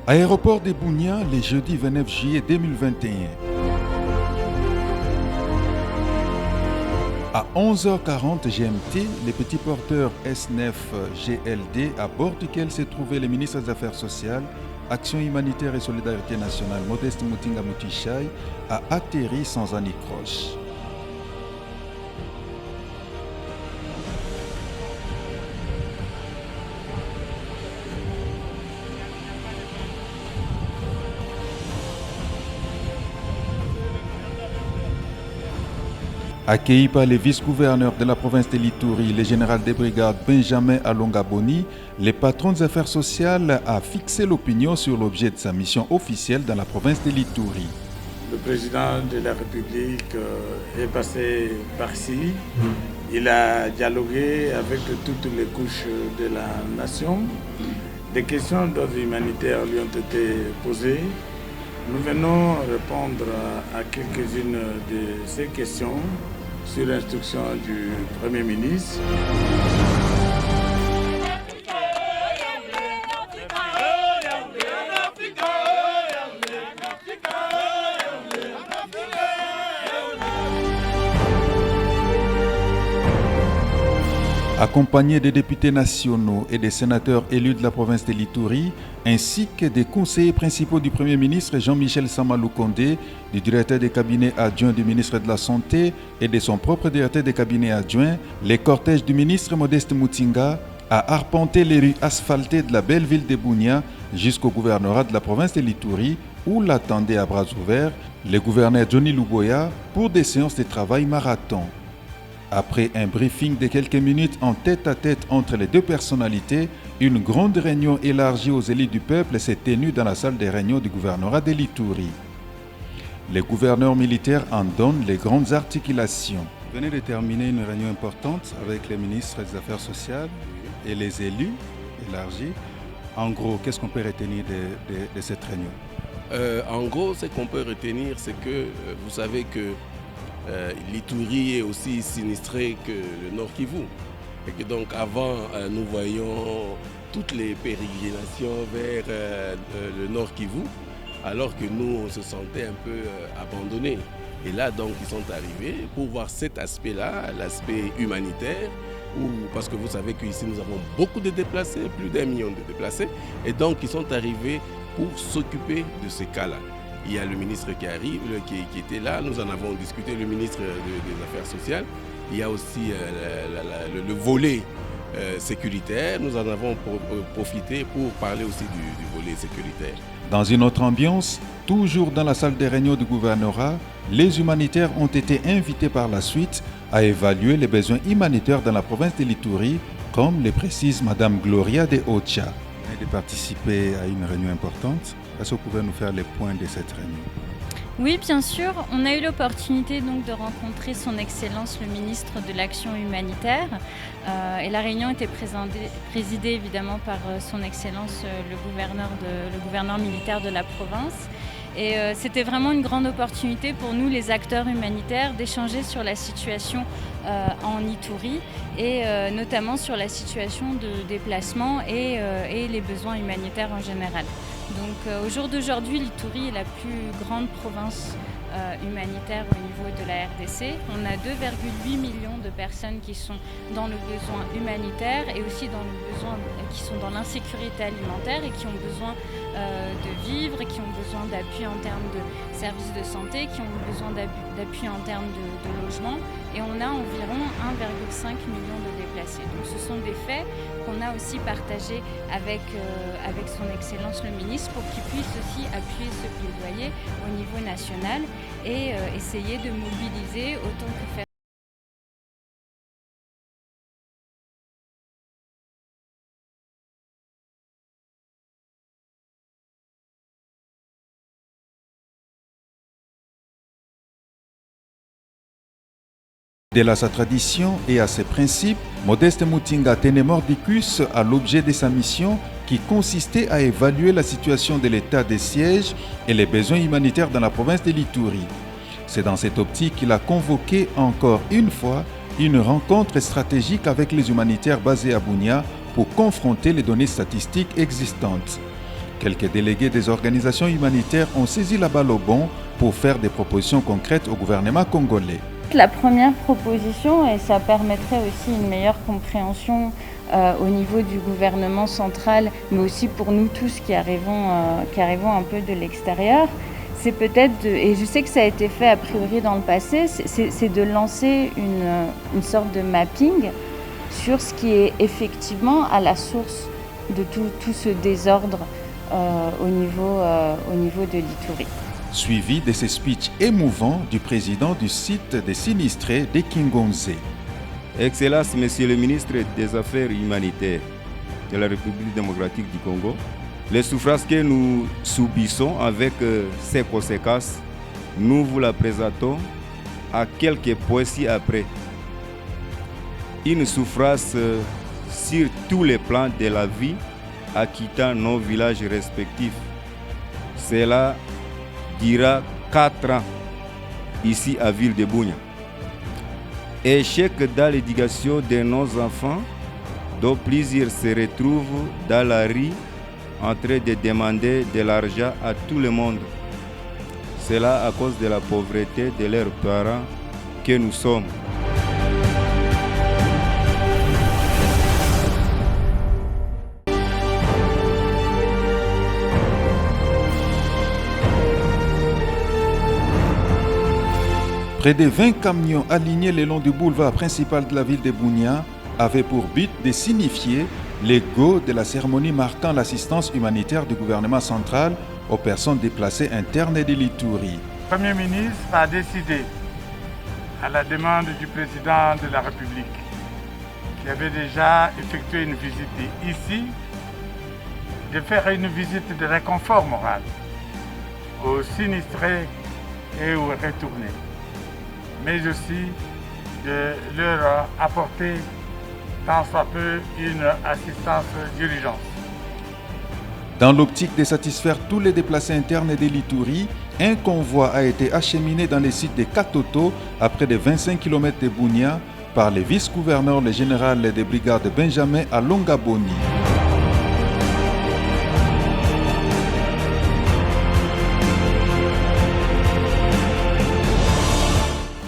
Aéroport de Bunia, le jeudi 29 juillet 2021. À 11h40 GMT, les petits porteurs S9 GLD, à bord duquel se trouvaient les ministres des Affaires sociales, Action humanitaire et solidarité nationale Modeste Mutinga Mutishai, a atterri sans anicroche. Accueilli par le vice-gouverneur de la province de l'Ituri, le général de brigade Benjamin Alongaboni, le patron des affaires sociales a fixé l'opinion sur l'objet de sa mission officielle dans la province de l'Ituri. Le président de la République est passé par ici. Il a dialogué avec toutes les couches de la nation. Des questions d'ordre humanitaire lui ont été posées. Nous venons répondre à quelques-unes de ces questions sur l'instruction du Premier ministre. Accompagné des députés nationaux et des sénateurs élus de la province de l'Ituri, ainsi que des conseillers principaux du Premier ministre Jean-Michel Samalou Condé, du directeur des cabinets adjoints du ministre de la Santé et de son propre directeur des cabinets adjoints, les cortèges du ministre Modeste Mutinga a arpenté les rues asphaltées de la belle ville de Bunia jusqu'au gouvernorat de la province de l'Ituri, où l'attendait à bras ouverts le gouverneur Johnny Luboya pour des séances de travail marathon. Après un briefing de quelques minutes en tête-à-tête entre les deux personnalités, une grande réunion élargie aux élites du peuple s'est tenue dans la salle des réunions du gouvernorat de l'Ituri. Les gouverneurs militaires en donnent les grandes articulations. Vous venez de terminer une réunion importante avec les ministres des Affaires sociales et les élus élargis. En gros, qu'est-ce qu'on peut retenir de cette réunion? En gros, ce qu'on peut retenir, c'est que vous savez que l'Ituri est aussi sinistré que le Nord Kivu. Et que donc avant, nous voyions toutes les pérégrinations vers le Nord Kivu, alors que nous, on se sentait un peu abandonnés. Et là, donc, ils sont arrivés pour voir cet aspect-là, l'aspect humanitaire, parce que vous savez qu'ici, nous avons beaucoup de déplacés, plus d'1 million de déplacés, et donc, ils sont arrivés pour s'occuper de ces cas-là. Il y a le ministre qui arrive, qui était là, nous en avons discuté, le ministre des Affaires sociales. Il y a aussi le volet sécuritaire, nous en avons profité pour parler aussi du volet sécuritaire. Dans une autre ambiance, toujours dans la salle des réunions du gouvernorat, les humanitaires ont été invités par la suite à évaluer les besoins humanitaires dans la province de l'Ituri, comme le précise Madame Gloria de Ocha. Vous venez de participer à une réunion importante. Est-ce que vous pouvez nous faire les points de cette réunion? Oui, bien sûr. On a eu l'opportunité donc de rencontrer son Excellence le ministre de l'Action humanitaire. Et la réunion était présidée évidemment par son Excellence le gouverneur militaire de la province. Et c'était vraiment une grande opportunité pour nous, les acteurs humanitaires, d'échanger sur la situation en Ituri et notamment sur la situation de déplacement et les besoins humanitaires en général. Donc au jour d'aujourd'hui, l'Ituri est la plus grande province humanitaire au niveau de la RDC. On a 2,8 millions de personnes qui sont dans le besoin humanitaire et aussi dans le besoin, qui sont dans l'insécurité alimentaire et qui ont besoin de vivre, et qui ont besoin d'appui en termes de services de santé, qui ont besoin d'appui en termes de logement. Et on a environ 1,5 million de déplacés. Donc ce sont des faits qu'on a aussi partagés avec son Excellence le ministre pour qu'il puisse aussi appuyer ce plaidoyer au niveau national et essayer de mobiliser autant que faire. Fidèle à sa tradition et à ses principes, Modeste Mutinga tenait mordicus à l'objet de sa mission qui consistait à évaluer la situation de l'état des sièges et les besoins humanitaires dans la province de l'Ituri. C'est dans cette optique qu'il a convoqué encore une fois une rencontre stratégique avec les humanitaires basés à Bunia pour confronter les données statistiques existantes. Quelques délégués des organisations humanitaires ont saisi la balle au bond pour faire des propositions concrètes au gouvernement congolais. La première proposition, et ça permettrait aussi une meilleure compréhension au niveau du gouvernement central, mais aussi pour nous tous qui arrivons un peu de l'extérieur, c'est peut-être, et je sais que ça a été fait a priori dans le passé, c'est de lancer une sorte de mapping sur ce qui est effectivement à la source de tout ce désordre au niveau de l'Ituri. Suivi de ces speeches émouvants du président du site des sinistrés de Kingonze. Excellence, Monsieur le ministre des Affaires humanitaires de la République démocratique du Congo, les souffrances que nous subissons avec ces conséquences, nous vous la présentons à quelques points ci-après. Une souffrance sur tous les plans de la vie, en quittant nos villages respectifs. Cela dura 4 ans ici à Ville de Bunia. Échec dans l'éducation de nos enfants, dont plusieurs se retrouvent dans la rue en train de demander de l'argent à tout le monde. Cela à cause de la pauvreté de leurs parents que nous sommes. Près de 20 camions alignés le long du boulevard principal de la ville de Bunia avaient pour but de signifier le go de la cérémonie marquant l'assistance humanitaire du gouvernement central aux personnes déplacées internes de l'Ituri. Le Premier ministre a décidé, à la demande du président de la République, qui avait déjà effectué une visite ici, de faire une visite de réconfort moral aux sinistrés et aux retournés, mais aussi de leur apporter tant soit peu une assistance d'urgence. Dans l'optique de satisfaire tous les déplacés internes de l'Ituri, un convoi a été acheminé dans les sites de Katoto à près de 25 km de Bunia par le vice-gouverneur, le général des brigades Benjamin Alongaboni.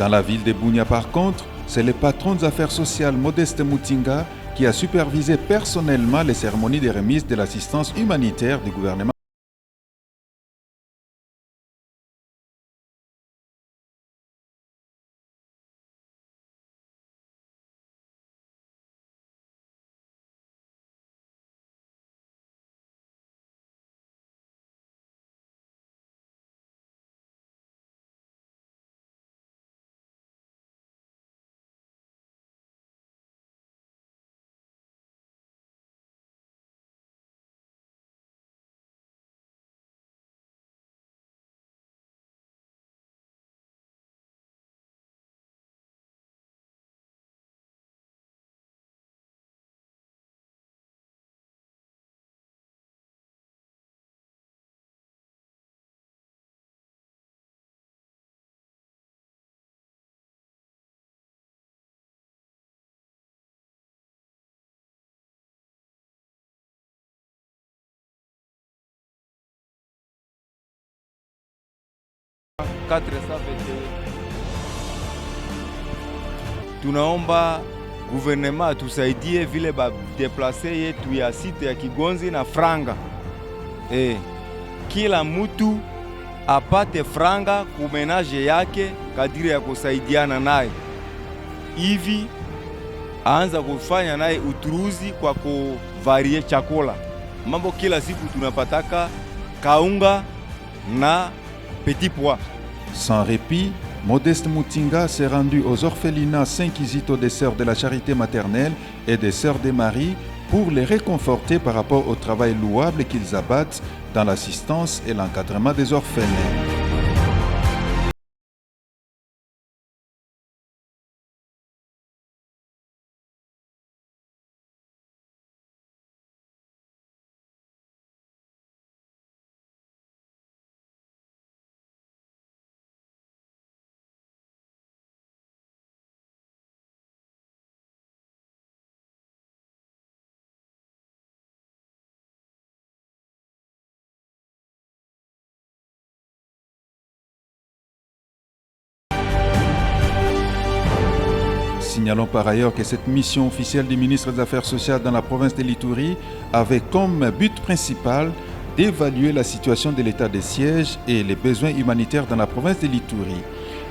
Dans la ville de Bunia par contre, c'est le patron des affaires sociales Modeste Mutinga qui a supervisé personnellement les cérémonies de remise de l'assistance humanitaire du gouvernement. Tunaomba guvernema atusaidie vile badeplase yetu ya site ya Kigonzi na franga. Kila mtu apate franga kumenaje yake kadiri ya kusaidiana naye. Hivi aanza kufanya naye uturuzi kwa kuvarie chakula. Mambo kila siku tunapataka kaunga na petit pois. Sans répit, Modeste Mutinga s'est rendu aux orphelinats Saint-Kizito des Sœurs de la Charité maternelle et des Sœurs de Marie pour les réconforter par rapport au travail louable qu'ils abattent dans l'assistance et l'encadrement des orphelins. Signalons par ailleurs que cette mission officielle du ministre des Affaires sociales dans la province de l'Ituri avait comme but principal d'évaluer la situation de l'état de siège et les besoins humanitaires dans la province de l'Ituri.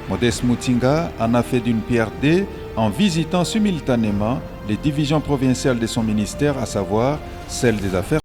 Modeste Mutinga en a fait d'une pierre deux en visitant simultanément les divisions provinciales de son ministère, à savoir celle des Affaires